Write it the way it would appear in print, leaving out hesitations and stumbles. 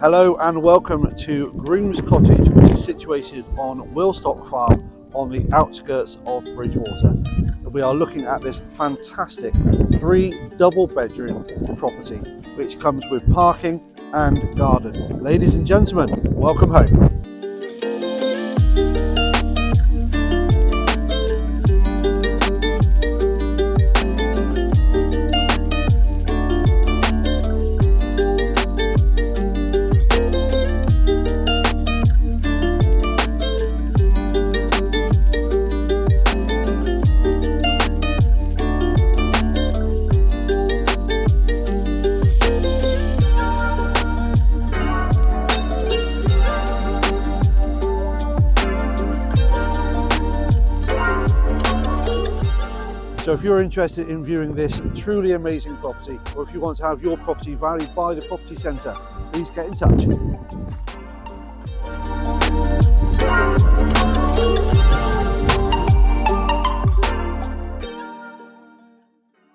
Hello and welcome to Grooms Cottage, which is situated on Wilstock Farm on the outskirts of Bridgwater. We are looking at this fantastic 3 double bedroom property which comes with parking and garden. Ladies and gentlemen, welcome home. So if you're interested in viewing this truly amazing property, or if you want to have your property valued by the property centre, please get in touch.